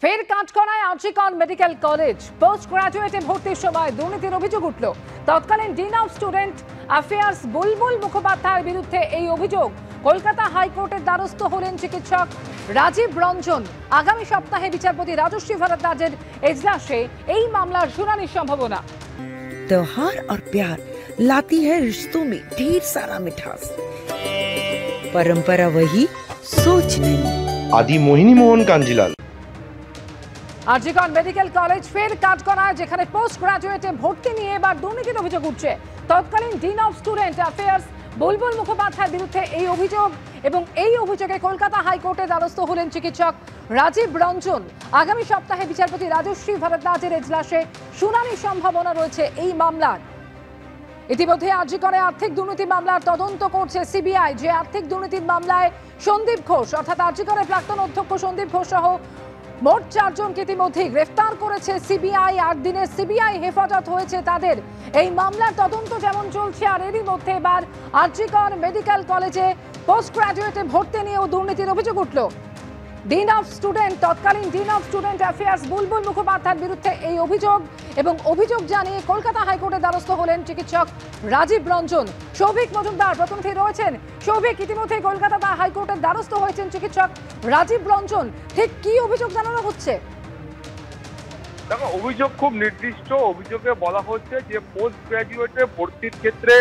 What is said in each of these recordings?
ফের কাঁচকড়ায় RG Kar medical college post গ্রাজুয়েটে ভর্তির সময় দুর্নীতির অভিযোগ উঠল। তৎকালীন ডিন অফ স্টুডেন্ট অ্যাফেয়ার্স বুলবুল মুখোপাধ্যায়ের বিরুদ্ধে এই অভিযোগ। কলকাতা হাইকোর্টের দ্বারস্থ হলেন চিকিৎসক রাজীব রঞ্জন। আগামী সপ্তাহে বিচারপতি রাজশ্রী ভরদ্বাজের এজলাসে এই মামলার শুনানির সম্ভাবনা। त्योहार और प्यार लाती है रिश्तों में ढेर सारा मिठास। परंपरा वही, सोच नहीं। आदि मोहिनी मोहन कांजीलाल। আরজিকর মেডিকেল কলেজ ফের কাঁচকড়ায়, যেখানে পোস্ট গ্রাজুয়েটে ভর্তি নিয়ে এবার দুর্নীতির অভিযোগ উঠছে। তৎকালীন ডিন অফ স্টুডেন্ট অ্যাফেয়ার্স বুলবুল মুখোপাধ্যায়ের বিরুদ্ধে এই অভিযোগ, এবং এই অভিযোগে কলকাতা হাইকোর্টের দ্বারস্থ হলেন চিকিৎসক রাজীব রঞ্জন। আগামী সপ্তাহে বিচারপতি রাজশ্রী ভরদ্বাজের এজলাসে শুনানির সম্ভাবনা রয়েছে এই মামলার। ইতিমধ্যে আরজিকরে আর্থিক দুর্নীতি মামলার তদন্ত করছে সিবিআই। যে আর্থিক দুর্নীতির মামলায় সন্দীপ ঘোষ অর্থাৎ আরজিকরের প্রাক্তন অধ্যক্ষ সন্দীপ ঘোষ সহ মোট 4 জনকে ইতিমধ্যে গ্রেফতার করেছে সিবিআই। 8 দিনের সিবিআই হেফাজত হয়েছে তাদের। এই মামলার তদন্ত যেমন চলছে, আর এরই মধ্যে এবার আরজিকর মেডিকেল কলেজে পোস্ট গ্রাজুয়েটে ভর্তি নিয়েও দুর্নীতির অভিযোগ উঠল। তৎকালীন ডিন অফ স্টুডেন্ট অ্যাফেয়ার্স বুলবুল মুখোপাধ্যায়ের বিরুদ্ধে এই অভিযোগ, এবং অভিযোগ জানিয়ে কলকাতা হাইকোর্টের দ্বারস্থ হলেন চিকিৎসক রাজীব রঞ্জন। সৌভিক মজুমদার প্রতিনিধি রয়েছেন। সৌভিক, ইতিমধ্যে কলকাতা হাইকোর্টের দ্বারস্থ হয়েছেন চিকিৎসক রাজীব রঞ্জন। ঠিক কি অভিযোগ জানানো হচ্ছে? দেখো, অভিযোগ খুব নির্দিষ্ট। অভিযোগে বলা হচ্ছে যে পোস্ট গ্রাজুয়েটে ভর্তির ক্ষেত্রে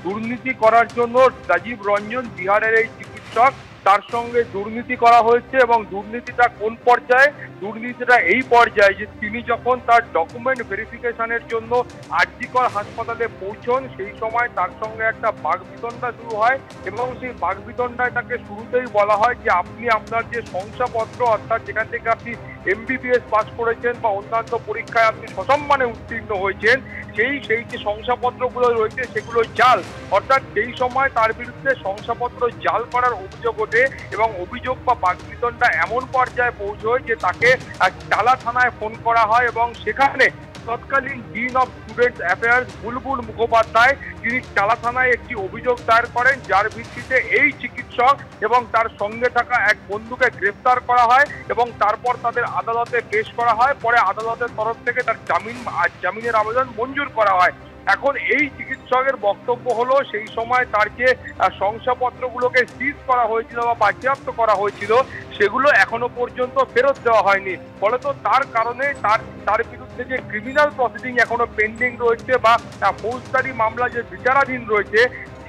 দুর্নীতি করার জন্য রাজীব রঞ্জন, বিহারের এই চিকিৎসক, তার সঙ্গে দুর্নীতি করা হয়েছে। এবং দুর্নীতিটা কোন পর্যায়ে? দুর্নীতিটা এই পর্যায়ে যে তিনি যখন তার ডকুমেন্ট ভেরিফিকেশনের জন্য আরজিকর হাসপাতালে পৌঁছন, সেই সময় তার সঙ্গে একটা বাগবিতণ্ডা শুরু হয়। এবং সেই বাগবিতণ্ডায় তাকে শুরুতেই বলা হয় যে আপনি আপনার যে শংসাপত্র, অর্থাৎ যেখান থেকে আপনি MBBS পাস করেছেন বা অন্যান্য পরীক্ষায় আপনি সসম্মানে উত্তীর্ণ হয়েছেন, সেই যে শংসাপত্রগুলো রয়েছে সেগুলো জাল। অর্থাৎ সেই সময় তার বিরুদ্ধে শংসাপত্র জাল করার অভিযোগ ওঠে, এবং অভিযোগ বা বাগবিতণ্ডা এমন পর্যায়ে পৌঁছয় যে তাকে টালা থানায় ফোন করা হয়। এবং সেখানে তৎকালীন ডিন অফ স্টুডেন্ট অ্যাফেয়ার্স বুলবুল মুখোপাধ্যায় তিনি টালা থানায় একটি অভিযোগ দায়ের করেন, যার ভিত্তিতে এই চিকিৎসক এবং তার সঙ্গে থাকা এক বন্ধুকে গ্রেফতার করা হয় এবং তারপর তাদের আদালতে পেশ করা হয়। পরে আদালতের তরফ থেকে তার জামিনের আবেদন মঞ্জুর করা হয়। এখন এই চিকিৎসকের বক্তব্য হলো সেই সময় তার যে শংসাপত্রগুলোকে সিজ করা হয়েছিল বা বাজেয়াপ্ত করা হয়েছিল, সেগুলো এখনো পর্যন্ত ফেরত দেওয়া হয়নি। ফলত তার কারণে তার বিরুদ্ধে যে ক্রিমিনাল প্রসিডিং এখনো পেন্ডিং রয়েছে বা ফৌজদারি মামলা যে বিচারাধীন রয়েছে,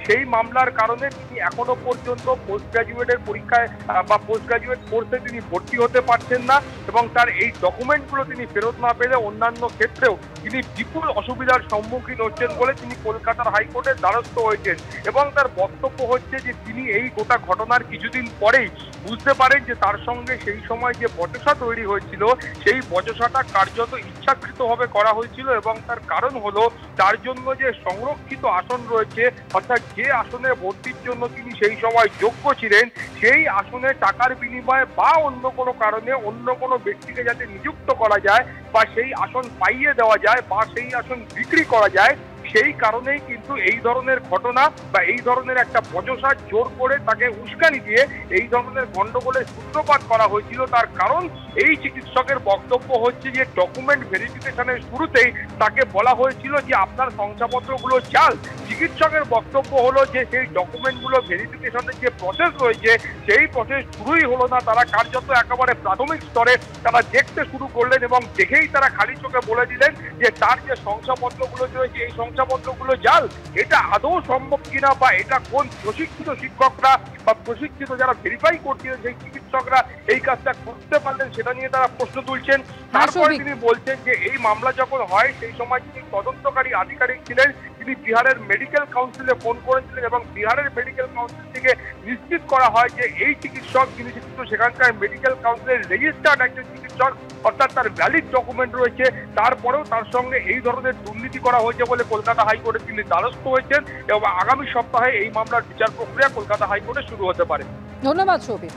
সেই মামলার কারণে তিনি এখনো পর্যন্ত পোস্ট গ্রাজুয়েটের পরীক্ষায় বা পোস্ট গ্রাজুয়েট কোর্সে তিনি ভর্তি হতে পারছেন না। এবং তার এই ডকুমেন্টগুলো তিনি ফেরত না পেলে অন্যান্য ক্ষেত্রেও তিনি বিপুল অসুবিধার সম্মুখীন হচ্ছেন বলে তিনি কলকাতার হাইকোর্টের দ্বারস্থ হয়েছেন। এবং তার বক্তব্য হচ্ছে যে তিনি এই গোটা ঘটনার কিছুদিন পরেই বুঝতে পারেন যে তার সঙ্গে সেই সময় যে বচসা তৈরি হয়েছিল, সেই বচসাটা কার্যত ইচ্ছাকৃতভাবে করা হয়েছিল। এবং তার কারণ হলো তার জন্য যে সংরক্ষিত আসন রয়েছে, অর্থাৎ যে আসনে ভর্তির জন্য তিনি সেই সময় যোগ্য ছিলেন, সেই আসনে টাকার বিনিময়ে বা অন্য কোনো কারণে অন্য কোনো ব্যক্তিকে যাতে নিযুক্ত করা যায় বা সেই আসন পাইয়ে দেওয়া যায় বা সেই আসন বিক্রি করা যায়, সেই কারণেই কিন্তু এই ধরনের ঘটনা বা এই ধরনের একটা বচসা জোর করে তাকে উস্কানি দিয়ে এই ধরনের গন্ডগোলের সূত্রপাত করা হয়েছিল। তার কারণ এই চিকিৎসকের বক্তব্য হচ্ছে যে ডকুমেন্ট ভেরিফিকেশনের শুরুতেই তাকে বলা হয়েছিল যে আপনার শংসাপত্রগুলো জাল। চিকিৎসকের বক্তব্য হলো যে সেই ডকুমেন্টগুলো ভেরিফিকেশনের যে প্রসেস রয়েছে, সেই প্রসেস শুরুই হলো না। তারা কার্যত একেবারে প্রাথমিক স্তরে তারা দেখতে শুরু করলেন এবং দেখেই তারা খালি চোখে বলে দিলেন যে তার যে শংসাপত্রগুলো রয়েছে, এই শংসাপত্রগুলো জাল। এটা আদৌ সম্ভব কিনা বা এটা কোন প্রশিক্ষিত শিক্ষকরা বা প্রশিক্ষিত যারা ভেরিফাই করছিলেন সেই চিকিৎসকরা এই কাজটা করতে পারলেন, সেটা নিয়ে তারা প্রশ্ন তুলছেন। তারপরে তিনি বলছেন যে এই মামলা যখন হয় সেই সময় তিনি তদন্তকারী আধিকারিক ছিলেন, তিনি বিহারের মেডিকেল কাউন্সিলে ফোন করেছিলেন এবং বিহারের মেডিকেল কাউন্সিল থেকে নিশ্চিত করা হয় যে এই চিকিৎসক যিনি কিন্তু সেখানকার মেডিকেল কাউন্সিলের রেজিস্টার্ড একজন চিকিৎসক, অর্থাৎ তার ভ্যালিড ডকুমেন্ট রয়েছে। তারপরেও তার সঙ্গে এই ধরনের দুর্নীতি করা হয়েছে বলে কলকাতা হাইকোর্টে তিনি দ্বারস্থ হয়েছেন এবং আগামী সপ্তাহে এই মামলার বিচার প্রক্রিয়া কলকাতা হাইকোর্টে শুরু হতে পারে। ধন্যবাদ সৌভিক।